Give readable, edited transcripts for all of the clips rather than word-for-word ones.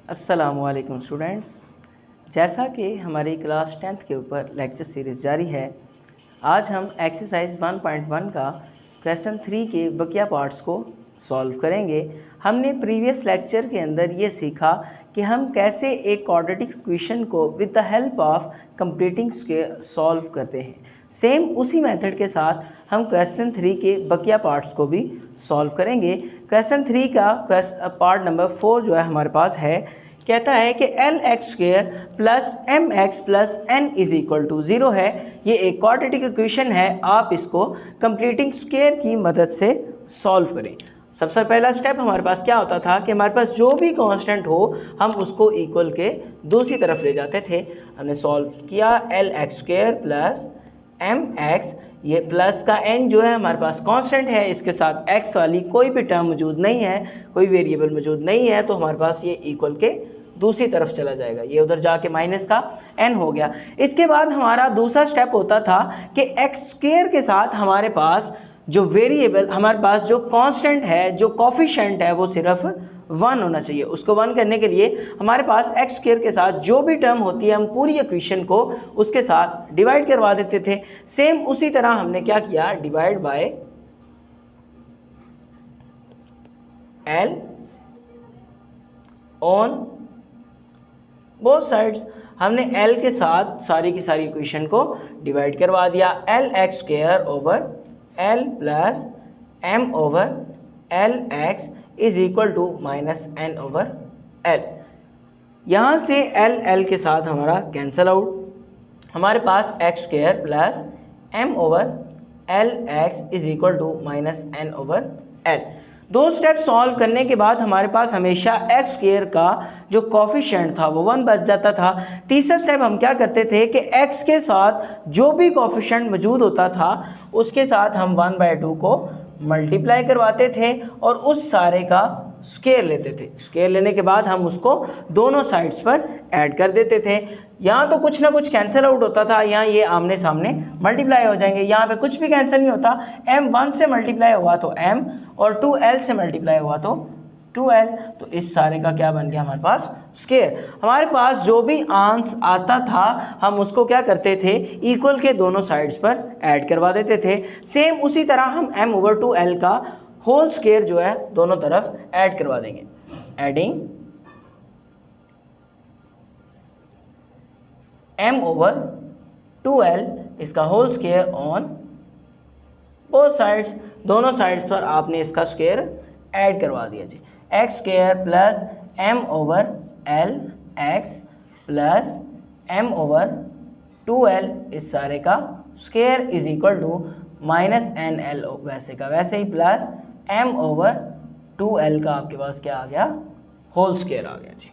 अस्सलामुअलैकुम स्टूडेंट्स, जैसा कि हमारी क्लास 10th के ऊपर लेक्चर सीरीज़ जारी है, आज हम एक्सरसाइज 1.1 का क्वेश्चन 3 के बकिया पार्ट्स को सॉल्व करेंगे। हमने प्रीवियस लेक्चर के अंदर ये सीखा कि हम कैसे एक क्वाड्रेटिक इक्वेशन को with the help of completing square solve करते हैं। सेम उसी मेथड के साथ हम क्वेश्चन 3 के बकिया पार्ट्स को भी सॉल्व करेंगे। क्वेश्चन 3 का पार्ट नंबर 4 जो है हमारे पास है, कहता है कि L X square plus M X plus N is equal to 0 है। ये एक क्वाड्रेटिक इक्वेशन है, आप इसको कंप्लीटिंग स्क्वायर की मदद से सॉल्व करें। सबसे पहला स्टेप हमारे पास क्या होता था कि हमारे पास जो भी कांस्टेंट हो हम उसको इक्वल के दूसरी तरफ ले जाते थे। हमने सॉल्व किया L X square plus M X, ये प्लस का n जो है हमारे पास कांस्टेंट है, इसके साथ x वाली कोई भी टर्म मौजूद नहीं है, कोई वेरिएबल मौजूद नहीं है, तो हमारे पास ये इक्वल के दूसरी तरफ चला जाएगा, ये उधर जाके माइनस का n हो गया। इसके बाद हमारा दूसरा स्टेप होता था कि x स्क्वायर के साथ हमारे पास जो वेरिएबल, हमारे पास जो कांस्टेंट है, जो कोफिशिएंट है, वो सिर्फ 1 होना चाहिए। उसको 1 करने के लिए हमारे पास एक्स स्क्वायर के साथ जो भी टर्म होती है हम पूरी इक्वेशन को उसके साथ डिवाइड करवा देते थे। सेम उसी तरह हमने क्या किया, divide by L on both sides. हमने एल के साथ सारी की सारी इक्वेशन को डिवाइड करवा दिया। L X square over L plus M over L X is equal to minus N over L. यहाँ से एल एल के साथ हमारा कैंसल आउट, हमारे पास X square plus M over L X is equal to minus N over L. दो step solve करने के बाद हमारे पास हमेशा एक्स स्क्वायर का जो कोफिशिएंट था वो 1 बच जाता था। तीसरा स्टेप हम क्या करते थे कि एक्स के साथ जो भी कोफिशिएंट मौजूद होता था उसके साथ हम 1/2 को मल्टीप्लाई करवाते थे और उस सारे का स्क्वायर लेते थे। स्क्वायर लेने के बाद हम उसको दोनों साइड्स पर ऐड कर देते थे। यहाँ तो कुछ ना कुछ कैंसिल आउट होता था, यहाँ ये आमने सामने मल्टीप्लाई हो जाएंगे। यहाँ पे कुछ भी कैंसिल नहीं होता, m1 से मल्टीप्लाई हुआ तो m और 2l से मल्टीप्लाई हुआ तो 2l, तो इस सारे का क्या बन गया हमारे पास, स्क्वायर। हमारे पास जो भी आंस आता था हम उसको क्या करते थे, इक्वल के दोनों साइड्स पर ऐड करवा देते थे। सेम उसी तरह हम m ओवर 2l का होल स्क्वायर जो है दोनों तरफ ऐड करवा देंगे। एडिंग m ओवर 2l इसका whole square on both sides, दोनों साइड्स पर आपने इसका स्क्वायर ऐड करवा दिया जी। X square plus M over L X plus M over 2l, इस सारे का square is equal to minus N L, वैसे का वैसे ही, प्लस एम ओवर 2l का आपके पास क्या आ गया, होल स्क्वायर आ गया जी।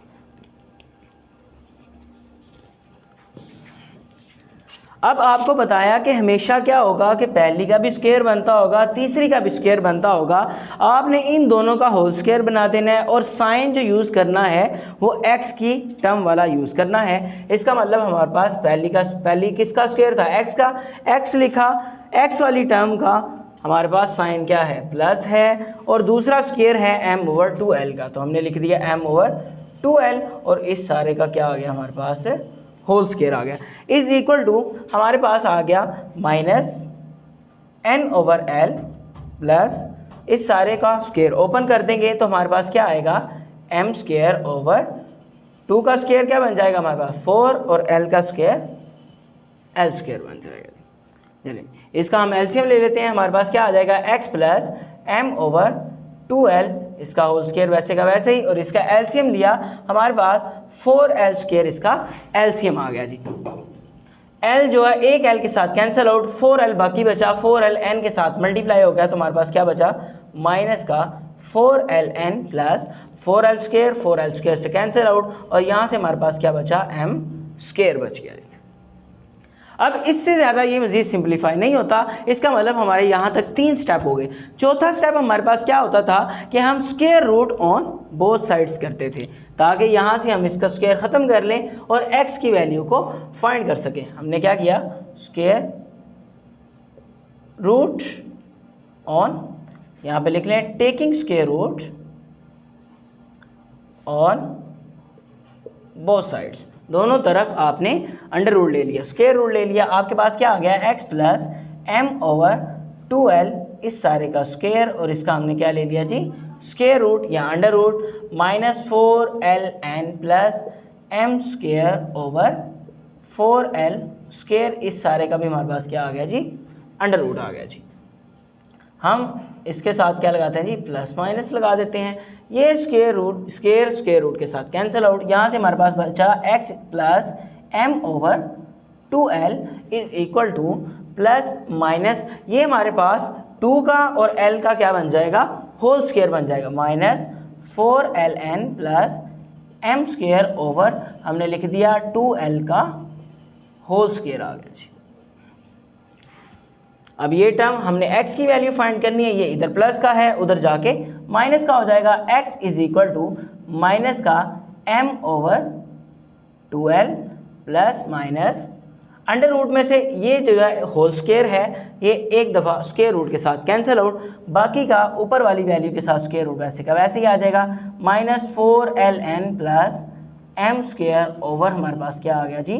अब आपको बताया कि हमेशा क्या होगा कि पहली का भी स्क्वायर बनता होगा, तीसरी का भी स्क्वायर बनता होगा। आपने इन दोनों का होल स्क्वायर बना देना है और साइन जो यूज़ करना है वो x की टर्म वाला यूज़ करना है। इसका मतलब हमारे पास पहली किसका स्क्वायर था, x का, x लिखा, x वाली टर्म का हमारे पास साइन क्या है, प्लस है, और दूसरा स्क्वायर है m ओवर 2l का, तो हमने लिख दिया m ओवर 2l, और इस सारे का क्या आ गया हमारे पास, होल स्क्वायर आ गया, इज इक्वल टू हमारे पास आ गया minus N over L plus इस सारे का स्क्वायर ओपन कर देंगे तो हमारे पास क्या आएगा, एम स्क्वायर ओवर 2 का स्क्वायर क्या बन जाएगा हमारे पास 4, और एल का स्क्वायर एल स्क्वायर बन जाएगा। चलिए इसका हम एलसीएम ले लेते हैं, हमारे पास क्या आ जाएगा, x plus M over 2l, इसका होल स्क्वायर वैसे का वैसे ही, और इसका एलसीएम लिया, हमारे पास 4l स्क्वायर इसका एलसीएम आ गया जी। l जो है एक l के साथ कैंसिल आउट, 4l बाकी बचा, 4l n के साथ मल्टीप्लाई हो गया, तो हमारे पास क्या बचा, माइनस का 4ln प्लस 4l स्क्वायर से कैंसिल आउट, और यहाँ से हमारे पास क्या बचा, m स्क्वायर बच गया। अब इससे ज़्यादा ये मज़ीद सिंप्लीफाई नहीं होता, इसका मतलब हमारे यहाँ तक 3 स्टेप हो गए। चौथा स्टेप हमारे पास क्या होता था कि हम square root on both sides करते थे, ताकि यहाँ से हम इसका स्क्वायर ख़त्म कर लें और x की वैल्यू को फाइंड कर सकें। हमने क्या किया, स्क्वायर रूट ऑन, यहाँ पे लिख लें taking square root on both sides, दोनों तरफ आपने अंडर रूट ले लिया, स्क्वायर रूट ले लिया। आपके पास क्या आ गया, x plus m over 2l, इस सारे का स्क्वायर और इसका हमने क्या ले लिया जी, स्क्वायर रूट या under root, minus 4ln plus m square over 4l square, इस सारे का भी हमारे पास क्या आ गया जी, अंडर रूट आ गया जी। हम इसके साथ क्या लगाते हैं जी, प्लस माइनस लगा देते हैं। ये स्क्वायर रूट स्क्वायर रूट के साथ कैंसिल आउट, यहाँ से हमारे पास बचा x plus m over 2l is equal to plus minus, ये हमारे पास 2 का और l का क्या बन जाएगा, होल स्क्वायर बन जाएगा, minus 4ln plus m square over हमने लिख दिया 2l का होल स्क्वायर आ गया जी। अब ये टर्म हमने x की वैल्यू फाइंड करनी है, ये इधर प्लस का है, उधर जाके माइनस का हो जाएगा, x is equal to minus का m over 2l plus minus under root में से ये जो है होल स्क्वायर है, ये एक दफ़ा स्क्वायर रूट के साथ कैंसिल आउट, बाकी का ऊपर वाली वैल्यू के साथ स्क्वायर रूट वैसे का वैसे ही आ जाएगा, minus 4ln plus m square over हमारे पास क्या आ गया जी,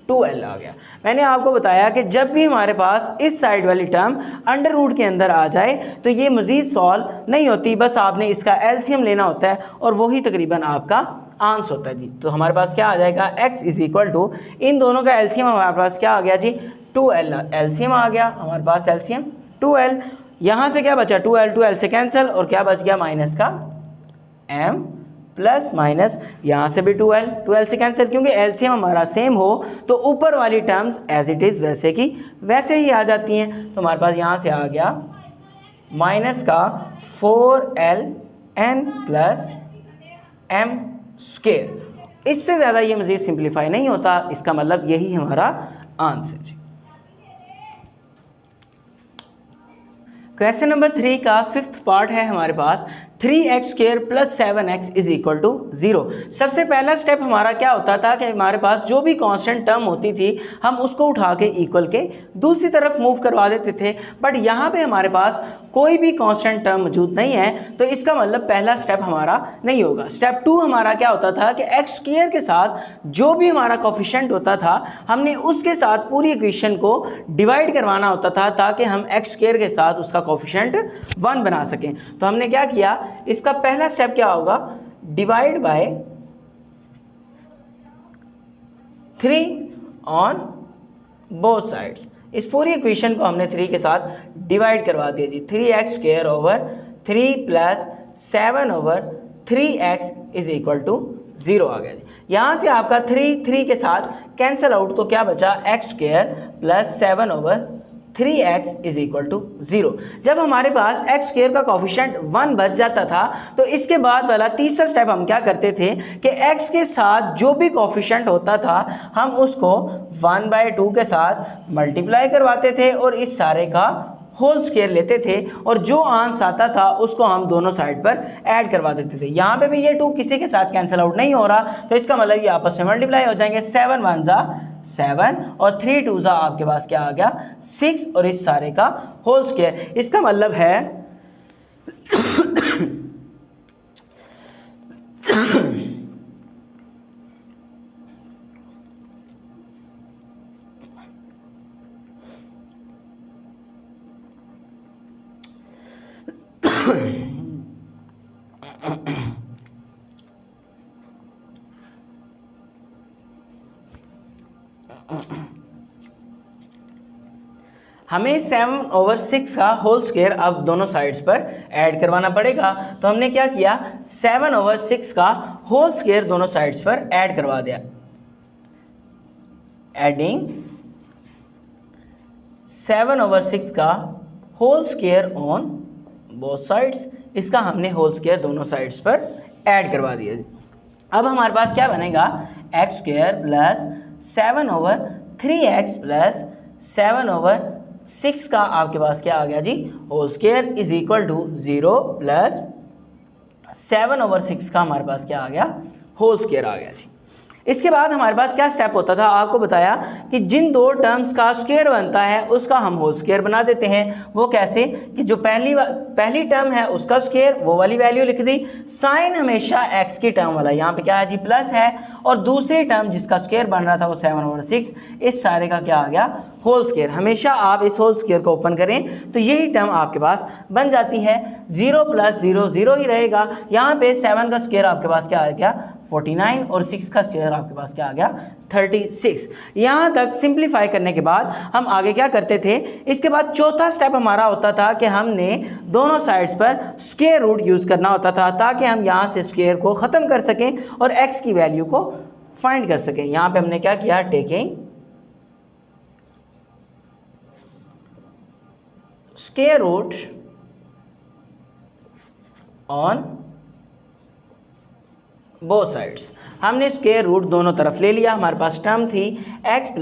2l आ गया। मैंने आपको बताया कि जब भी हमारे पास इस साइड वाली टर्म अंडर रूट के अंदर आ जाए तो ये मज़ीद सॉल्व नहीं होती, बस आपने इसका एलसीएम लेना होता है और वही तकरीबन आपका आंसर होता है जी। तो हमारे पास क्या आ जाएगा, x इज इक्वल टू, इन दोनों का एलसीएम हमारे पास क्या आ गया जी, 2l एलसीएम आ गया हमारे पास, एलसीएम 2l, यहाँ से क्या बचा 2l से कैंसिल और क्या बच गया माइनस का m प्लस माइनस, यहाँ से भी 2l से कैंसिल, क्योंकि एलसीएम हमारा सेम हो तो ऊपर वाली टर्म्स एज इट इज़ वैसे की वैसे ही आ जाती हैं। तो हमारे पास यहाँ से आ गया माइनस का 4ln प्लस m स्क्वायर, इससे ज़्यादा ये मज़ीद सिंप्लीफाई नहीं होता, इसका मतलब यही हमारा आंसर। क्वेश्चन नंबर 3 का 5th पार्ट है हमारे पास, 3x square plus 7x is equal to 0। सबसे पहला स्टेप हमारा क्या होता था कि हमारे पास जो भी कांस्टेंट टर्म होती थी हम उसको उठा के इक्वल के दूसरी तरफ मूव करवा देते थे, बट यहाँ पे हमारे पास कोई भी कांस्टेंट टर्म मौजूद नहीं है, तो इसका मतलब पहला स्टेप हमारा नहीं होगा। स्टेप 2 हमारा क्या होता था कि x स्क्वायर के साथ जो भी हमारा कोफिशिएंट होता था हमने उसके साथ पूरी इक्वेशन को डिवाइड करवाना होता था ताकि हम x स्क्वायर के साथ उसका कोफिशिएंट 1 बना सकें। तो हमने क्या किया, इसका पहला स्टेप क्या होगा, divide by 3 on both sides. इस पूरी इक्वेशन को हमने 3 के साथ डिवाइड करवा दिया जी, 3x square over 3 plus 7 over 3x is equal to 0 आ गया जी। यहाँ से आपका 3 के साथ कैंसिल आउट, तो क्या बचा, x square plus 7 over 3x is equal to 0। जब हमारे पास x स्क्वायर का कोफिशिएंट 1 बच जाता था तो इसके बाद वाला तीसरा स्टेप हम क्या करते थे कि x के साथ जो भी कोफिशिएंट होता था हम उसको 1/2 के साथ मल्टीप्लाई करवाते थे और इस सारे का होल स्क्वायर लेते थे और जो आंसर आता था उसको हम दोनों साइड पर ऐड करवा देते थे। यहाँ पे भी ये 2 किसी के साथ कैंसिल आउट नहीं हो रहा, तो इसका मतलब ये आपस में मल्टीप्लाई हो जाएंगे, 7 1 जा 7 और 3 2 जा आपके पास क्या आ गया 6 और इस सारे का होल स्क्वायर। इसका मतलब है हमें 7/6 का होल स्क्वायर अब दोनों साइड्स पर ऐड करवाना पड़ेगा। तो हमने क्या किया, 7/6 का होल स्क्वायर दोनों साइड्स पर ऐड करवा दिया, एडिंग 7/6 का whole square on both sides. इसका हमने होल स्क्वायर दोनों साइड्स पर ऐड करवा दिया। अब हमारे पास क्या बनेगा, x square plus 7/3x plus 7/6 का आपके पास क्या आ गया जी, whole square is equal to 0 plus 7/6 का हमारे पास क्या आ गया, होल स्क्वायर आ गया जी। इसके बाद हमारे पास क्या स्टेप होता था, आपको बताया कि जिन दो टर्म्स का स्क्वायर बनता है उसका हम होल स्क्वायर बना देते हैं। वो कैसे कि जो पहली टर्म है उसका स्क्वायर वो वाली वैल्यू लिख दी, साइन हमेशा x की टर्म वाला, यहाँ पे क्या है जी प्लस है, और दूसरी टर्म जिसका स्क्वायर बन रहा था वो 7/6, इस सारे का क्या आ गया, होल स्क्वायर। हमेशा आप इस होल स्क्वायर को ओपन करें तो यही टर्म आपके पास बन जाती है। 0 + 0 0 ही रहेगा। यहाँ पे 7 का स्क्वायर आपके पास क्या आ गया, 49, और 6 का स्क्वायर आपके पास क्या आ गया, 36। यहाँ तक सिंप्लीफाई करने के बाद हम आगे क्या करते थे, इसके बाद चौथा स्टेप हमारा होता था कि हमने दोनों साइड्स पर स्क्वायर रूट यूज़ करना होता था ताकि हम यहाँ से स्क्वायर को ख़त्म कर सकें और x की वैल्यू को फाइंड कर सकें। यहाँ पे हमने क्या किया, taking square root on both sides. हमने स्क्वायर रूट दोनों तरफ ले लिया। हमारे पास टर्म थी x +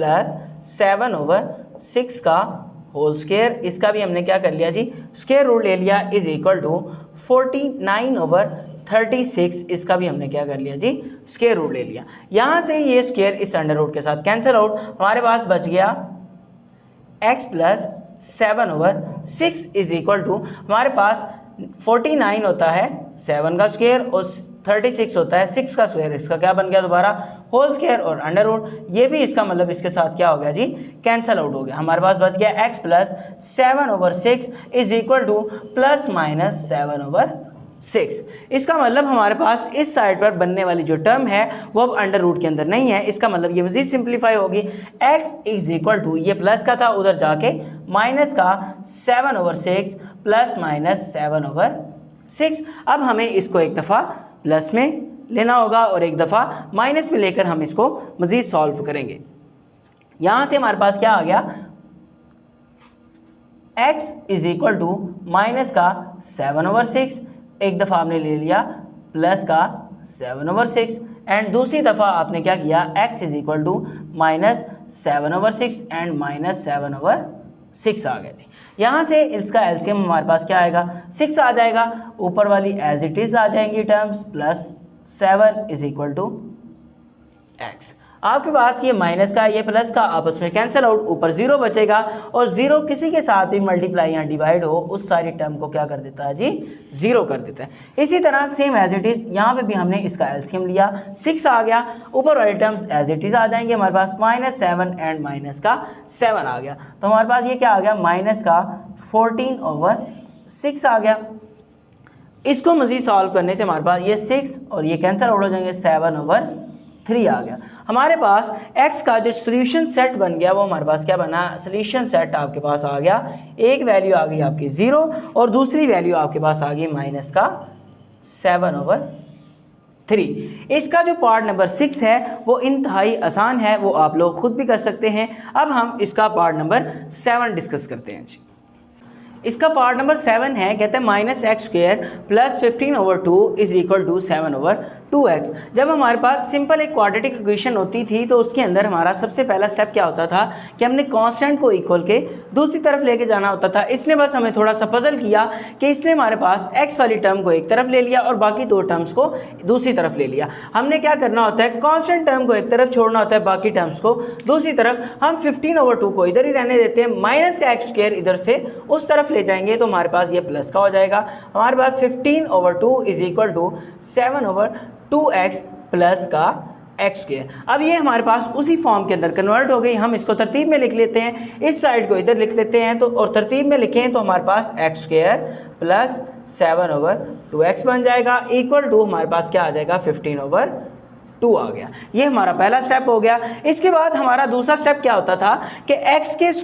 7/6 का होल स्क्वायर, इसका भी हमने क्या कर लिया जी, स्क्वायर रूट ले लिया, इज इक्वल टू 49/36, इसका भी हमने क्या कर लिया जी, स्क्वायर रूट ले लिया। यहाँ से ये स्क्वायर इस अंडर रूट के साथ कैंसिल आउट, हमारे पास बच गया x + 7/6 इज इक्वल टू, हमारे पास 49 होता है 7 का स्क्वायर और 36 होता है 6 का स्क्वायर, इसका क्या बन गया दोबारा, होल स्क्वायर और अंडर रूट। ये भी इसका मतलब इसके साथ क्या हो गया जी, कैंसल आउट हो गया। हमारे पास बच गया x + 7/6 इज इक्वल टू ± 7/6। इसका मतलब हमारे पास इस साइड पर बनने वाली जो टर्म है वो अब अंडर रूट के अंदर नहीं है। इसका मतलब ये मजीद सिंप्लीफाई होगी। x इज इक्वल टू, ये प्लस का था उधर जाके माइनस का 7/6 ± 7/6। अब हमें इसको एक दफ़ा प्लस में लेना होगा और एक दफ़ा माइनस में लेकर हम इसको मज़ीद सॉल्व करेंगे। यहाँ से हमारे पास क्या आ गया, x is equal to minus का 7/6, एक दफ़ा आपने ले लिया प्लस का 7/6 एंड दूसरी दफ़ा आपने क्या किया, x is equal to -7/6 and -7/6 आ गए थे। यहाँ से इसका एलसीएम हमारे पास क्या आएगा, 6 आ जाएगा, ऊपर वाली एज इट इज़ आ जाएंगी terms, plus 7 is equal to x। आपके पास ये माइनस का ये प्लस का आपस में कैंसिल आउट, ऊपर 0 बचेगा और 0 किसी के साथ भी मल्टीप्लाई या डिवाइड हो उस सारी टर्म को क्या कर देता है जी, 0 कर देता है। इसी तरह सेम एज इट इज़ यहाँ पे भी हमने इसका एलसीएम लिया, 6 आ गया, ऊपर वाली टर्म्स एज इट इज़ आ जाएंगे, हमारे पास -7 एंड माइनस का 7 आ गया, तो हमारे पास ये क्या आ गया, माइनस का 14/6 आ गया। इसको मज़ीद सॉल्व करने से हमारे पास ये 6 और ये कैंसिल आउट हो जाएंगे, 7/3 आ गया। हमारे पास x का जो सोल्यूशन सेट बन गया वो हमारे पास क्या बना, सोल्यूशन सेट आपके पास आ गया, एक वैल्यू आ गई आपकी 0 और दूसरी वैल्यू आपके पास आ गई माइनस का 7/3। इसका जो पार्ट नंबर 6 है वो इंतहाई आसान है, वो आप लोग खुद भी कर सकते हैं। अब हम इसका पार्ट नंबर 7 डिस्कस करते हैं जी। इसका पार्ट नंबर 7 है, कहते हैं -x² + 15/2 is equal to 7/2x। जब हमारे पास सिंपल एक क्वाड्रेटिक इक्वेशन होती थी तो उसके अंदर हमारा सबसे पहला स्टेप क्या होता था कि हमने कांस्टेंट को इक्वल के दूसरी तरफ लेके जाना होता था। इसने बस हमें थोड़ा सा पजल किया कि इसने हमारे पास x वाली टर्म को एक तरफ ले लिया और बाकी दो टर्म्स को दूसरी तरफ ले लिया। हमने क्या करना होता है, कांस्टेंट टर्म को एक तरफ छोड़ना होता है, बाकी टर्म्स को दूसरी तरफ। हम 15/2 को इधर ही रहने देते हैं, -x² इधर से उस तरफ ले जाएंगे तो हमारे पास ये प्लस का हो जाएगा। हमारे पास 15/2 is equal to 7/2x plus का x²। अब ये हमारे पास उसी फॉर्म के अंदर कन्वर्ट हो गई। हम इसको तरतीब में लिख लेते हैं, इस साइड को इधर लिख लेते हैं तो, और तरतीब में लिखें तो हमारे पास x² प्लस 7/2x बन जाएगा, इक्वल टू हमारे पास क्या आ जाएगा, 15/2 आ गया। ये हमारा पहला स्टेप हो गया। इसके बाद हमारा दूसरा स्टेप क्या होता था कि x²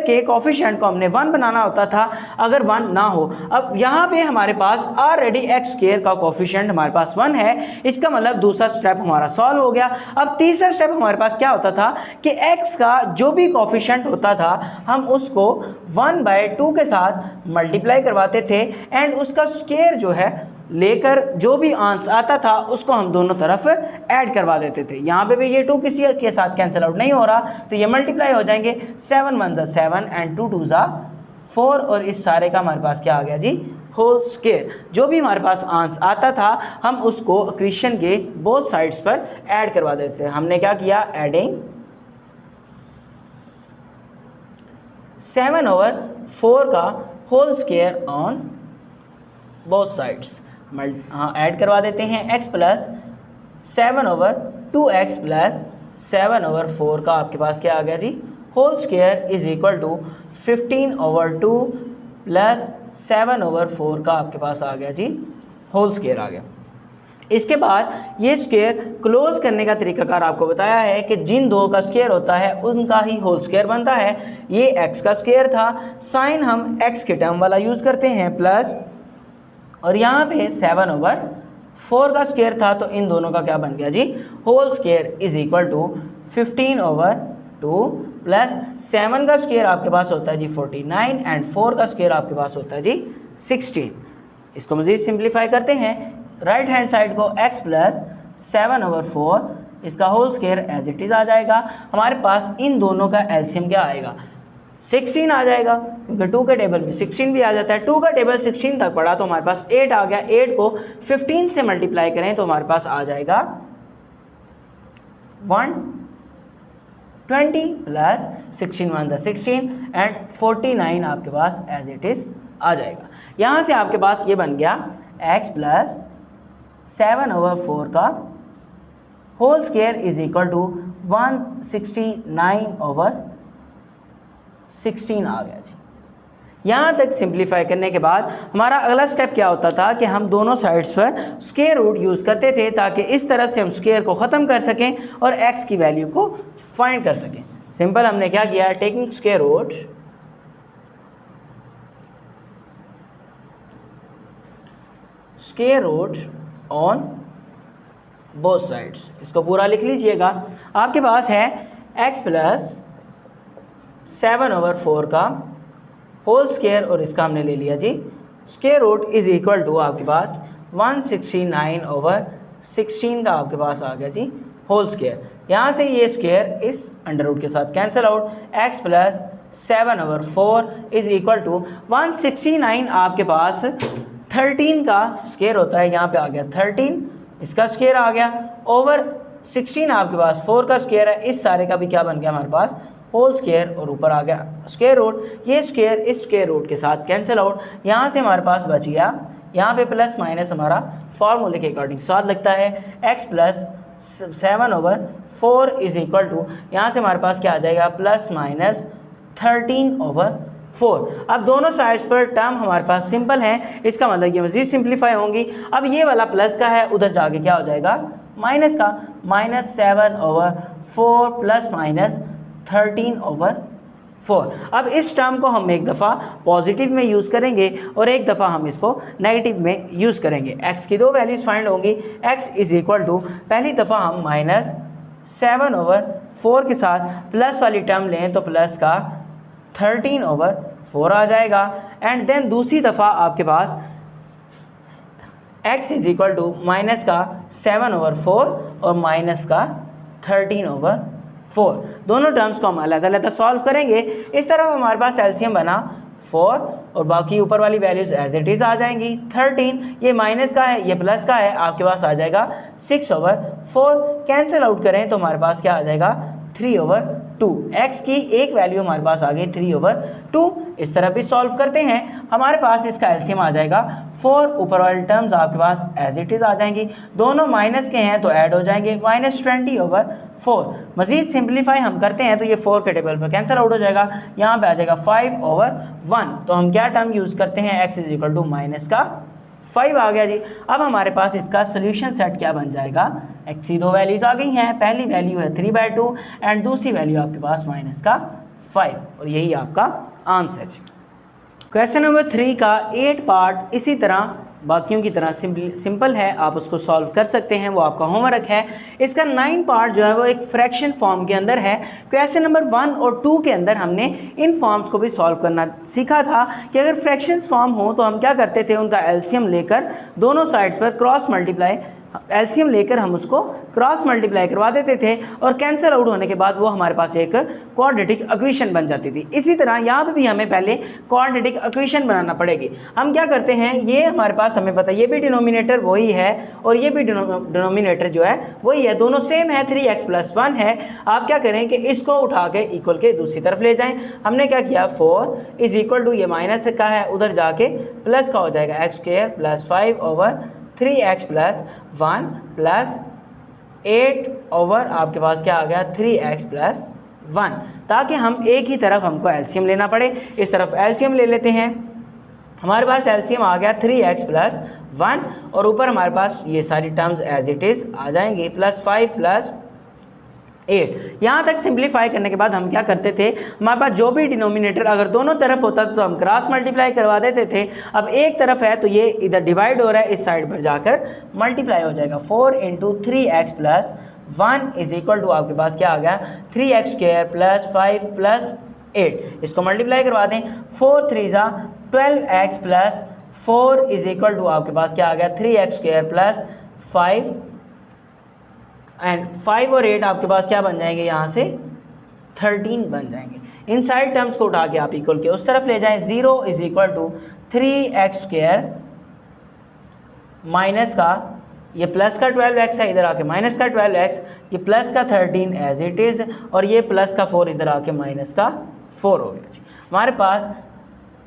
के कोफिशिएंट को हमने 1 बनाना होता था अगर 1 ना हो। अब यहाँ पे हमारे पास ऑलरेडी x² का कोफिशिएंट हमारे पास 1 है, इसका मतलब दूसरा स्टेप हमारा सॉल्व हो गया। अब तीसरा स्टेप हमारे पास क्या होता था कि x का जो भी कोफिशिएंट होता था हम उसको 1/2 के साथ मल्टीप्लाई करवाते थे एंड उसका स्क्वायर जो है लेकर जो भी आंसर आता था उसको हम दोनों तरफ ऐड करवा देते थे। यहाँ पे भी ये 2 किसी के साथ कैंसिल आउट नहीं हो रहा तो ये मल्टीप्लाई हो जाएंगे, 7 1 7 एंड 2 2 4 और इस सारे का हमारे पास क्या आ गया जी, होल स्क्वायर। जो भी हमारे पास आंसर आता था हम उसको इक्वेशन के बोथ साइड्स पर ऐड करवा देते थे। हमने क्या किया, एडिंग 7/4 का whole square on both sides. हाँ ऐड करवा देते हैं x प्लस 7/2 2x प्लस 7/4 का आपके पास क्या आ गया जी, whole square is equal to 15/2 plus 7/4 का आपके पास आ गया जी, होल स्क्वायर आ गया। इसके बाद ये स्क्वायर क्लोज करने का तरीकाकार आपको बताया है कि जिन दो का स्क्वायर होता है उनका ही होल स्क्वायर बनता है। ये x का स्क्वायर था, साइन हम x के टर्म वाला यूज़ करते हैं प्लस, और यहाँ पे 7/4 का स्क्वायर था, तो इन दोनों का क्या बन गया जी, whole square is equal to 15/2 plus 7 का स्क्वायर आपके पास होता है जी 49 एंड 4 का स्क्वायर आपके पास होता है जी 16। इसको मज़ीद सिंप्लीफाई करते हैं, राइट हैंड साइड को x प्लस 7/4 इसका whole square as it is आ जाएगा। हमारे पास इन दोनों का एलसीएम क्या आएगा, 16 आ जाएगा, क्योंकि 2 के टेबल में 16 भी आ जाता है। 2 का टेबल 16 तक पड़ा तो हमारे पास 8 आ गया। 8 को 15 से मल्टीप्लाई करें तो हमारे पास आ जाएगा 120 प्लस 16 1 द 16 एंड 49 आपके पास एज इट इज़ आ जाएगा। यहाँ से आपके पास ये बन गया x प्लस 7/4 का whole square is equal to 169/16 आ गया जी। यहाँ तक सिंप्लीफाई करने के बाद हमारा अगला स्टेप क्या होता था कि हम दोनों साइड्स पर स्क्वायर रूट यूज़ करते थे ताकि इस तरफ से हम स्क्वायर को ख़त्म कर सकें और x की वैल्यू को फाइंड कर सकें। सिंपल हमने क्या किया, taking square root on both sides, इसको पूरा लिख लीजिएगा। आपके पास है x प्लस 7/4 का होल स्क्वायर और इसका हमने ले लिया जी square root is equal to आपके पास 169/16 का आपके पास आ गया जी होल स्क्वायर। यहाँ से ये स्क्वायर इस अंडर रूट के साथ cancel out, x plus 7/4 is equal to 169 आपके पास 13 का स्क्वायर होता है, यहाँ पे आ गया 13 इसका स्क्वायर आ गया, ओवर 16 आपके पास 4 का स्क्वायर है, इस सारे का भी क्या बन गया हमारे पास होल स्क्वायर और ऊपर आ गया स्क्वायर रूट। ये स्क्वायर इस स्क्वायर रूट के साथ कैंसिल आउट, यहाँ से हमारे पास बच गया, यहाँ पे प्लस माइनस हमारा फॉर्मूले के अकॉर्डिंग साथ लगता है, x plus 7/4 is equal to, यहाँ से हमारे पास क्या आ जाएगा प्लस माइनस 13/4। अब दोनों साइड्स पर टर्म हमारे पास सिंपल हैं, इसका मतलब ये मज़ीद सिंप्लीफाई होंगी। अब ये वाला प्लस का है, उधर जाके क्या हो जाएगा माइनस का, -7/4 प्लस माइनस 13/4। अब इस टर्म को हम एक दफ़ा पॉजिटिव में यूज़ करेंगे और एक दफ़ा हम इसको नेगेटिव में यूज़ करेंगे। x की दो वैल्यूज़ फाइंड होंगी, x इज़ इक्वल टू, पहली दफ़ा हम -7/4 के साथ प्लस वाली टर्म लें तो प्लस का 13/4 आ जाएगा, एंड देन दूसरी दफ़ा आपके पास x is equal to minus का 7/4 और माइनस का 13/4। दोनों टर्म्स को हम अलग अलग सॉल्व करेंगे। इस तरफ हमारे पास एलसीएम बना 4 और बाकी ऊपर वाली वैल्यूज़ एज इट इज़ आ जाएंगी। 13 ये माइनस का है, ये प्लस का है, आपके पास आ जाएगा 6/4। कैंसिल आउट करें तो हमारे पास क्या आ जाएगा 3/2। x की एक वैल्यू हमारे पास आ गई 3/2। इस तरह भी सॉल्व करते हैं, हमारे पास इसका एलसीएम आ जाएगा 4, ऊपर वाले टर्म्स आपके पास एज इट इज़ आ जाएंगी, दोनों माइनस के हैं तो ऐड हो जाएंगे, -20/4। मज़ीद सिंप्लीफाई हम करते हैं तो ये 4 के टेबल पर कैंसिल आउट हो जाएगा, यहाँ पे आ जाएगा 5/1। तो हम क्या टर्म यूज़ करते हैं, x is equal to minus का 5 आ गया जी। अब हमारे पास इसका सोल्यूशन सेट क्या बन जाएगा, x की दो वैल्यूज़ आ गई हैं, पहली वैल्यू है 3/2 एंड दूसरी वैल्यू आपके पास माइनस का 5, और यही आपका आंसर। क्वेश्चन नंबर 3 का 8 पार्ट इसी तरह बाकियों की तरह सिंपल है, आप उसको सॉल्व कर सकते हैं, वो आपका होमवर्क है। इसका 9 पार्ट जो है वो एक फ्रैक्शन फॉर्म के अंदर है। क्वेश्चन नंबर 1 और 2 के अंदर हमने इन फॉर्म्स को भी सॉल्व करना सीखा था कि अगर फ्रैक्शंस फॉर्म हो तो हम क्या करते थे, उनका एलसीएम लेकर दोनों साइड्स पर क्रॉस मल्टीप्लाई, एलसीएम लेकर हम उसको क्रॉस मल्टीप्लाई करवा देते थे और कैंसिल आउट होने के बाद वो हमारे पास एक क्वाड्रेटिक इक्वेशन बन जाती थी। इसी तरह यहाँ पे भी हमें पहले क्वाड्रेटिक इक्वेशन बनाना पड़ेगी। हम क्या करते हैं, ये हमारे पास हमें पता है ये भी डिनोमिनेटर वही है और ये भी डिनोमिनेटर जो है वही है, दोनों सेम है, 3x + 1 है। आप क्या करें कि इसको उठा के इक्वल के दूसरी तरफ ले जाएं। हमने क्या किया, 4 इज इक्वल टू, ये माइनस का है, उधर जाके प्लस का हो जाएगा, x² + 5/3x + 1 + 8 ओवर आपके पास क्या आ गया 3x प्लस 1, ताकि हम एक ही तरफ हमको एलसीएम लेना पड़े। इस तरफ एलसीएम ले लेते हैं। हमारे पास एलसीएम आ गया 3x प्लस 1 और ऊपर हमारे पास ये सारी टर्म्स एज इट इज़ आ जाएंगी, प्लस 5 प्लस 8। यहाँ तक सिंप्लीफाई करने के बाद हम क्या करते थे, हमारे पास जो भी डिनोमिनेटर अगर दोनों तरफ होता तो हम क्रॉस मल्टीप्लाई करवा देते थे। अब एक तरफ है तो ये इधर डिवाइड हो रहा है, इस साइड पर जाकर मल्टीप्लाई हो जाएगा। 4 into 3x plus 1 is equal to आपके पास क्या आ गया 3x स्क्वायर प्लस 5 प्लस 8। इसको मल्टीप्लाई करवा दें, 4 3 ज़ा 12x plus 4 is equal to आपके पास क्या आ गया 3x स्क्वायर प्लस 5 एंड 5 और 8 आपके पास क्या बन जाएंगे, यहाँ से 13 बन जाएंगे। इन साइड टर्म्स को उठा के आप इक्वल के उस तरफ ले जाएं। 0 is equal to 3x square minus का ये प्लस का 12x है, इधर आके माइनस का 12x, ये प्लस का 13 एज इट इज़, और ये प्लस का 4 इधर आके माइनस का 4 हो गया। हमारे पास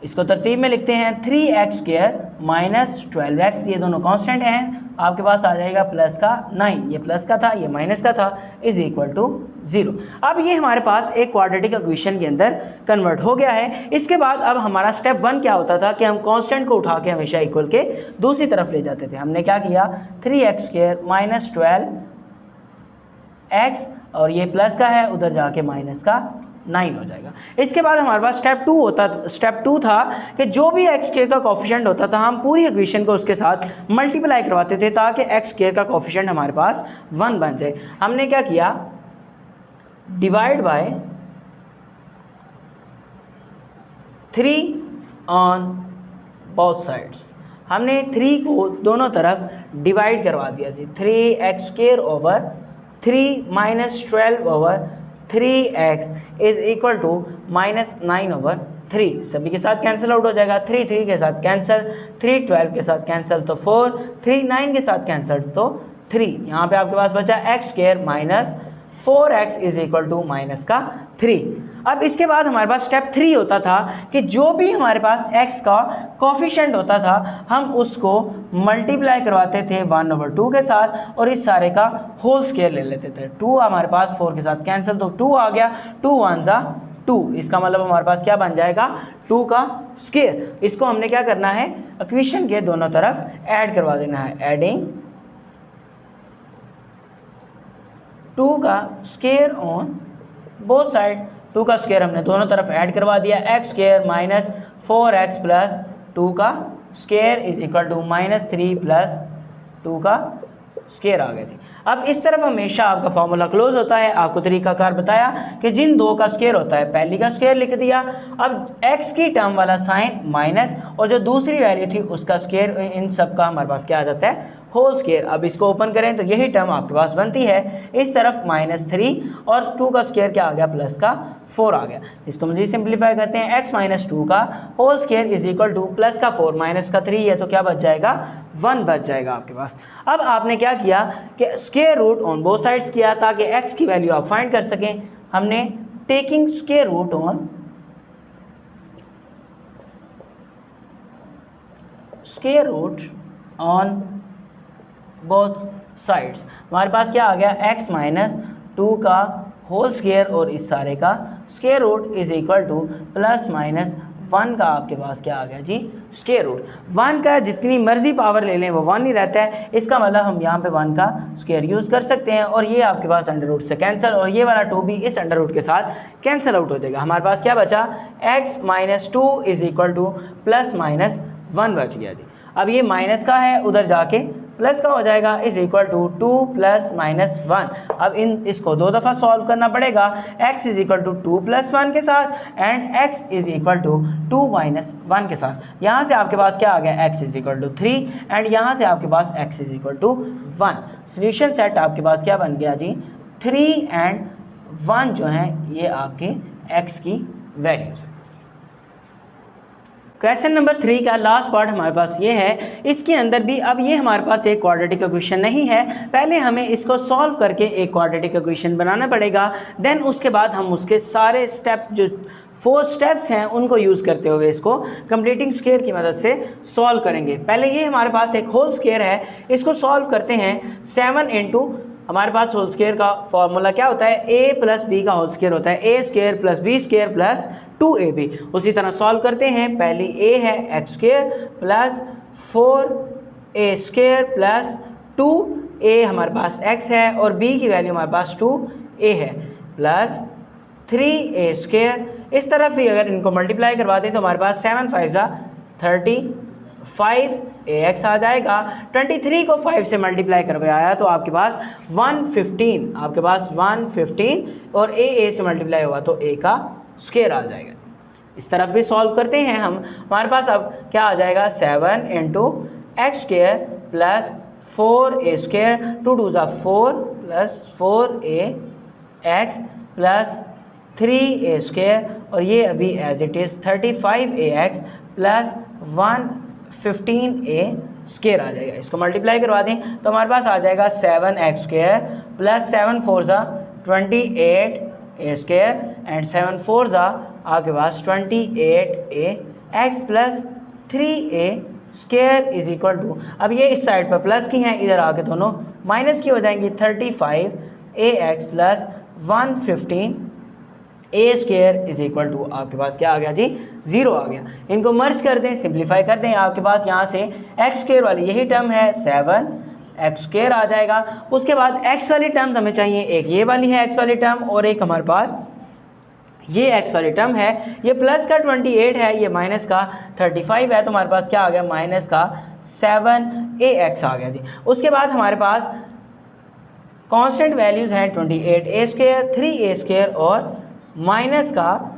इसको तरतीब में लिखते हैं 3x स्क्वायर माइनस 12x, ये दोनों कांस्टेंट हैं, आपके पास आ जाएगा प्लस का 9, ये प्लस का था ये माइनस का था, इज इक्वल टू 0। अब ये हमारे पास एक क्वाड्रेटिक इक्वेशन के अंदर कन्वर्ट हो गया है। इसके बाद अब हमारा स्टेप 1 क्या होता था कि हम कांस्टेंट को उठा के हमेशा इक्वल के दूसरी तरफ ले जाते थे। हमने क्या किया 3x स्क्वायर माइनस 12x और ये प्लस का है, उधर जाके माइनस का 9 हो जाएगा। इसके बाद हमारे पास स्टेप 2 था कि जो भी एक्स स्क्वायर का कोफिशिएंट होता था हम पूरी इक्वेशन को उसके साथ मल्टीप्लाई करवाते थे ताकि एक्स स्क्वायर का कोफिशिएंट हमारे पास 1 बन जाए। हमने क्या किया, divide by 3 on both sides, हमने 3 को दोनों तरफ डिवाइड करवा दिया जी। 3x square over 3 minus 12 over 3x is equal to minus 9 over 3। सभी के साथ कैंसिल आउट हो जाएगा, 3 3 के साथ कैंसिल, 3 12 के साथ कैंसिल तो 4, 3 9 के साथ कैंसिल तो 3। यहाँ पे आपके पास बचा x square minus 4x is equal to minus का 3। अब इसके बाद हमारे पास स्टेप 3 होता था कि जो भी हमारे पास x का कोफिशिएंट होता था हम उसको मल्टीप्लाई करवाते थे 1/2 के साथ और इस सारे का होल स्क्वायर ले लेते थे। 2 हमारे पास 4 के साथ कैंसिल तो 2 आ गया, 2 1 ज़ा 2, इसका मतलब हमारे पास क्या बन जाएगा 2 का स्क्वायर। इसको हमने क्या करना है, इक्वेशन के दोनों तरफ ऐड करवा देना है, एडिंग 2 का स्क्वायर ऑन बोथ साइड। 2 का स्क्वायर हमने दोनों तरफ ऐड करवा दिया, x square minus 4x plus 2 का square is equal to minus 3 plus 2 का स्क्वायर आ गए थे। अब इस तरफ हमेशा आपका फॉर्मूला क्लोज होता है। आपको तरीकाकार बताया कि जिन दो का स्क्वायर होता है पहली का स्क्वायर लिख दिया, अब x की टर्म वाला साइन माइनस और जो दूसरी वैल्यू थी उसका स्क्वायर, इन सब का हमारे पास क्या आ जाता है होल स्क्वायर। अब इसको ओपन करें तो यही टर्म आपके पास बनती है, इस तरफ -3 और 2 का स्क्वायर क्या आ गया प्लस का 4 आ गया। इसको मज़ीद सिंप्लीफाई करते हैं, x माइनस 2 का whole square is equal to plus का 4 माइनस का 3 है तो क्या बच जाएगा 1 बच जाएगा आपके पास। अब आपने क्या किया कि square root on both sides किया ताकि x की वैल्यू आप फाइंड कर सकें। हमने taking square root on both sides, हमारे पास क्या आ गया x माइनस 2 का होल स्क्वायर और इस सारे का square root is equal to plus minus 1 का आपके पास क्या आ गया जी स्क्वायर रूट। 1 का जितनी मर्जी पावर ले लें वो 1 ही रहता है, इसका मतलब हम यहाँ पे 1 का स्क्वायर यूज़ कर सकते हैं और ये आपके पास अंडर रूट से कैंसिल और ये वाला 2 भी इस अंडर रूट के साथ कैंसिल आउट हो जाएगा। हमारे पास क्या बचा x minus 2 is equal to plus minus 1 बच गया जी। अब ये माइनस का है उधर जाके प्लस का हो जाएगा is equal to 2 plus minus 1। अब इसको 2 दफ़ा सॉल्व करना पड़ेगा, x is equal to 2 plus 1 के साथ and x is equal to 2 minus 1 के साथ। यहाँ से आपके पास क्या आ गया x is equal to 3 and यहाँ से आपके पास x is equal to 1। Solution set आपके पास क्या बन गया जी 3 एंड 1 जो है ये आपके x की वैल्यूज है। क्वेश्चन नंबर 3 का लास्ट पार्ट हमारे पास ये है, इसके अंदर भी अब ये हमारे पास एक क्वाड्रेटिक इक्वेशन नहीं है, पहले हमें इसको सॉल्व करके एक क्वाड्रेटिक इक्वेशन बनाना पड़ेगा। देन उसके बाद हम उसके सारे स्टेप जो 4 स्टेप्स हैं उनको यूज़ करते हुए इसको कंप्लीटिंग स्क्वायर की मदद से सॉल्व करेंगे। पहले ये हमारे पास एक होल स्क्वायर है, इसको सॉल्व करते हैं 7 इंटू हमारे पास होल स्क्वायर का फॉर्मूला क्या होता है, ए प्लस बी का होल स्क्वायर होता है A square plus B square plus 2ab। उसी तरह सॉल्व करते हैं, पहली ए है X square plus 4a square plus 2a हमारे पास x है और b की वैल्यू हमारे पास 2a है प्लस 3a स्क्वायर। इस तरफ भी अगर इनको मल्टीप्लाई करवाते हैं तो हमारे पास 7 5 35ax आ जाएगा। 23 को 5 से मल्टीप्लाई करवाया तो आपके पास 115, आपके पास 115 और a से मल्टीप्लाई हुआ तो a का स्क्वायर आ जाएगा। इस तरफ भी सॉल्व करते हैं हम, हमारे पास अब क्या आ जाएगा 7 into X square plus 4a square 2 2 4 plus 4a X plus 3a square और ये अभी as it is 35ax plus 115a square आ जाएगा। इसको मल्टीप्लाई करवा दें तो हमारे पास आ जाएगा 7x square plus 7 4 28a square and 7 4 आपके पास 28a x plus 3a square is equal to, अब ये इस साइड पर प्लस की हैं, इधर आके दोनों माइनस की हो जाएंगी। 35ax plus 115a square is equal to आपके पास क्या आ गया जी 0 आ गया। इनको मर्ज कर दें, सिंप्लीफाई कर दें, आपके पास यहाँ से एक्स स्क्वायर वाली यही टर्म है 7x स्क्वायर आ जाएगा। उसके बाद x वाली टर्म्स हमें चाहिए, एक ये वाली है x वाली टर्म और एक हमारे पास ये x वाली टर्म है। ये प्लस का 28 है, ये माइनस का 35 है, तो हमारे पास क्या आ गया माइनस का 7ax आ गया जी। उसके बाद हमारे पास कांस्टेंट वैल्यूज़ हैं 28a स्क्वायर 3a स्क्वायर और माइनस का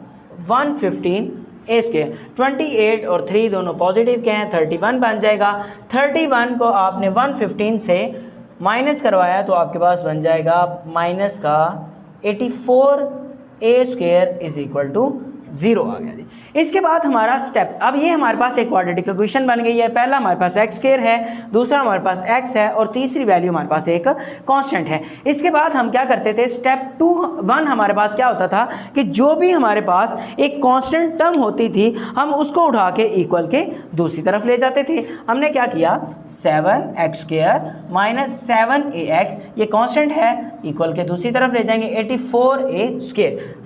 115a स्क्वायर। 28 और 3 दोनों पॉजिटिव के हैं, 31 बन जाएगा। 31 को आपने 115 से माइनस करवाया तो आपके पास बन जाएगा माइनस का 84a square is equal to 0 आ गया जी। इसके बाद हमारा स्टेप, अब ये हमारे पास एक क्वाड्रेटिक इक्वेशन बन गई है। पहला हमारे पास एक्स स्क्वायर है, दूसरा हमारे पास x है और तीसरी वैल्यू हमारे पास एक कांस्टेंट है। इसके बाद हम क्या करते थे, स्टेप 1 हमारे पास क्या होता था कि जो भी हमारे पास एक कांस्टेंट टर्म होती थी हम उसको उठा के इक्वल के दूसरी तरफ ले जाते थे। हमने क्या किया 7x स्क्वायर माइनस 7ax ये कांस्टेंट है, इक्वल के दूसरी तरफ ले जाएंगे 84a स्क्वायर।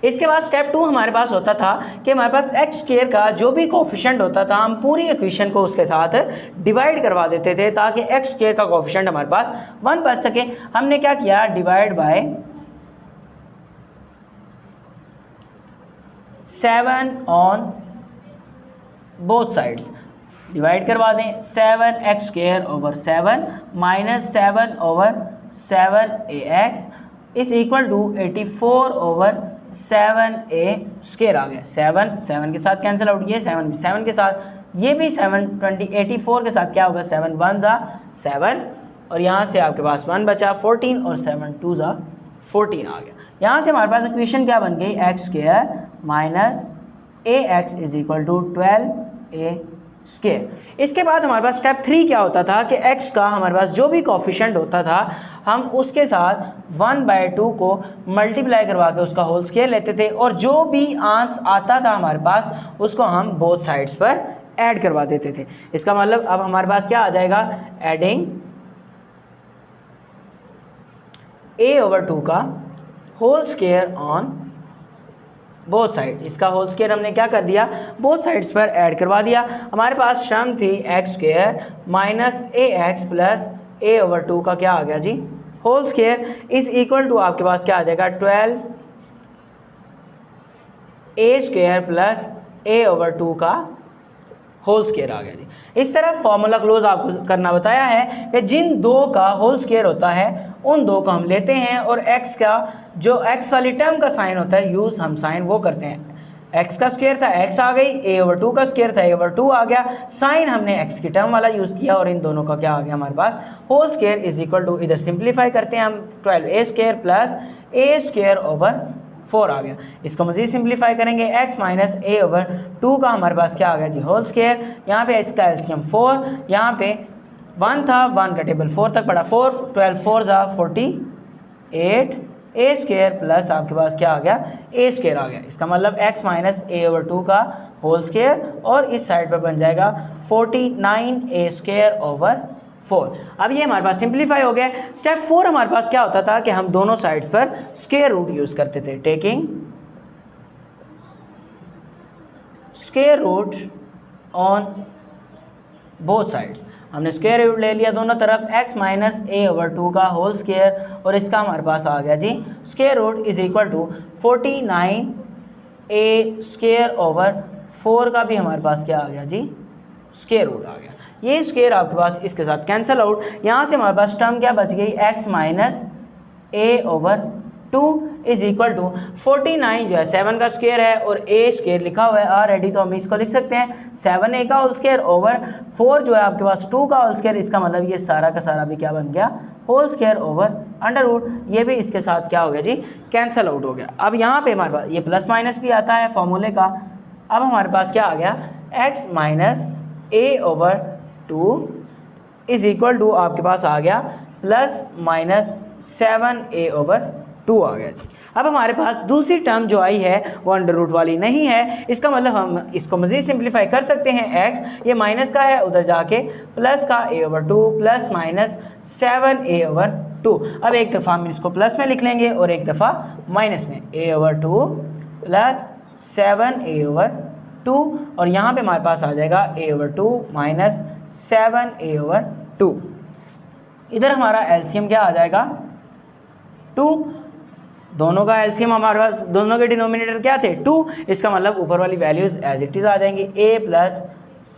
इसके बाद स्टेप 2 हमारे पास होता था कि हमारे पास एक्स स्क्वायर का जो भी कोफिशिएंट होता था हम पूरी इक्वेशन को उसके साथ डिवाइड करवा देते थे ताकि एक्स स्क्वायर का कोफिशिएंट हमारे पास 1 बच सके। हमने क्या किया divide by 7 on both sides, divide करवा दें 7x square over 7 minus 7 over 7ax is equal to 84 over 7a square आ गया। 7 के साथ कैंसिल आउट, ये 7 के साथ, ये भी 84 के साथ क्या होगा 7 1 7 और यहाँ से आपके पास 1 बचा 14 और 7 2 14 आ गया। यहाँ से हमारे पास इक्वेशन क्या बन गई X square minus ax is equal to 12a square. इसके बाद हमारे पास स्टेप 3 क्या होता था कि x का हमारे पास जो भी कोफिशिएंट होता था हम उसके साथ 1/2 को मल्टीप्लाई करवा के उसका होल स्क्वायर लेते थे और जो भी आंसर आता था हमारे पास उसको हम बोथ साइड्स पर ऐड करवा देते थे। इसका मतलब अब हमारे पास क्या आ जाएगा एडिंग a/2 का whole square on both side. इसका होल स्क्वायर हमने क्या कर दिया बोथ साइड्स पर ऐड करवा दिया। हमारे पास टर्म थी X square minus ax plus a/2 का क्या आ गया जी whole square is equal to आपके पास क्या आ जाएगा 12a स्क्वायर प्लस a/2 का होल स्क्वायर आ गया जी। इस तरह फॉर्मूला क्लोज आपको करना बताया है कि जिन दो का होल स्क्वायर होता है उन दो को हम लेते हैं और x का जो x वाली टर्म का साइन होता है यूज़ हम साइन वो करते हैं। x का स्क्वायर था x आ गई, a/2 का स्क्वायर था a/2 आ गया, साइन हमने x की टर्म वाला यूज़ किया और इन दोनों का क्या आ गया हमारे पास whole square is equal to, इधर सिंप्लीफाई करते हैं हम 12a square plus a square over 4 आ गया। इसको मज़ीद सिंप्लीफाई करेंगे x माइनस a/2 का हमारे पास क्या आ गया जी होल स्क्वायर। यहाँ पे इसका एलसीएम 4, यहाँ पे 1 था 1 का टेबल 4 तक पड़ा 4 12 4 48 a स्क्वायर प्लस आपके पास क्या आ गया a स्क्वायर आ गया। इसका मतलब x माइनस a/2 का होल स्क्वायर और इस साइड पर बन जाएगा 49a स्क्वायर ओवर 4। अब ये हमारे पास सिंप्लीफाई हो गया। स्टेप 4 हमारे पास क्या होता था कि हम दोनों साइड्स पर स्क्वायर रूट यूज़ करते थे। Taking square root on both sides, हमने स्क्वायर रूट ले लिया दोनों तरफ, x माइनस ए ओवर 2 का होल स्क्वायर, और इसका हमारे पास आ गया जी square root is equal to 49 a square over 4 का भी हमारे पास क्या आ गया जी स्क्वायर रूट आ गया। ये स्क्वायर आपके पास इसके साथ कैंसिल आउट, यहाँ से हमारे पास टर्म क्या बच गई x minus A over 2 is equal to 49 जो है 7 का स्क्वायर है और a स्क्वायर लिखा हुआ है ऑलरेडी, तो हम इसको लिख सकते हैं 7a का होल स्क्वायर ओवर 4 जो है आपके पास 2 का होल स्क्वायर। इसका मतलब ये सारा का सारा भी क्या बन गया whole square over under root, ये भी इसके साथ क्या हो गया जी कैंसिल आउट हो गया। अब यहाँ पे हमारे पास ये प्लस माइनस भी आता है फॉर्मूले का। अब हमारे पास क्या आ गया x minus A over 2 is equal to आपके पास आ गया प्लस माइनस 7a ओवर 2 आ गया जी। अब हमारे पास दूसरी टर्म जो आई है वो अंडर रूट वाली नहीं है, इसका मतलब हम इसको मज़ीद सिंप्लीफाई कर सकते हैं। x ये माइनस का है, उधर जाके प्लस का a over 2 plus minus 7a over 2। अब एक दफ़ा हम इसको प्लस में लिख लेंगे और एक दफ़ा माइनस में, a over 2 plus 7a over 2, और यहाँ पे हमारे पास आ जाएगा a over 2 minus 7a over 2। इधर हमारा एलसीएम क्या आ जाएगा 2, दोनों का एलसीएम हमारे पास, दोनों के डिनोमिनेटर क्या थे 2, इसका मतलब ऊपर वाली वैल्यूज़ एज इट इज़ आ जाएंगी a प्लस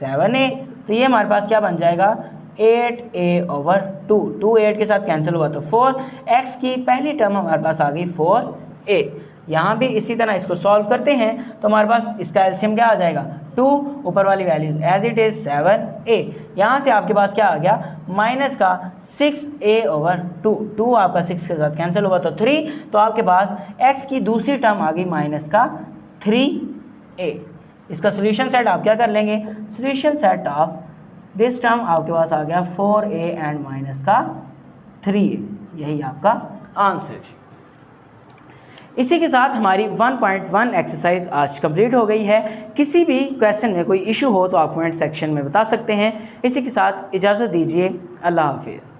7a, तो ये हमारे पास क्या बन जाएगा 8a ओवर 2, 2 8 के साथ कैंसिल हुआ तो 4, x की पहली टर्म हमारे पास आ गई 4a। यहाँ भी इसी तरह इसको सॉल्व करते हैं तो हमारे पास इसका एलसीएम क्या आ जाएगा 2, ऊपर वाली values as it is 7a, यहाँ से आपके पास क्या आ गया माइनस का 6a ओवर 2, 2 आपका 6 के साथ कैंसिल हुआ तो 3, तो आपके पास x की दूसरी टर्म आ गई माइनस का 3a। इसका सोल्यूशन सेट आप क्या कर लेंगे, solution set of this term आपके पास आ गया 4a एंड माइनस का 3a, यही आपका आंसर। इसी के साथ हमारी 1.1 एक्सरसाइज आज कंप्लीट हो गई है। किसी भी क्वेश्चन में कोई इशू हो तो आप कमेंट सेक्शन में बता सकते हैं। इसी के साथ इजाज़त दीजिए, अल्लाह हाफिज़।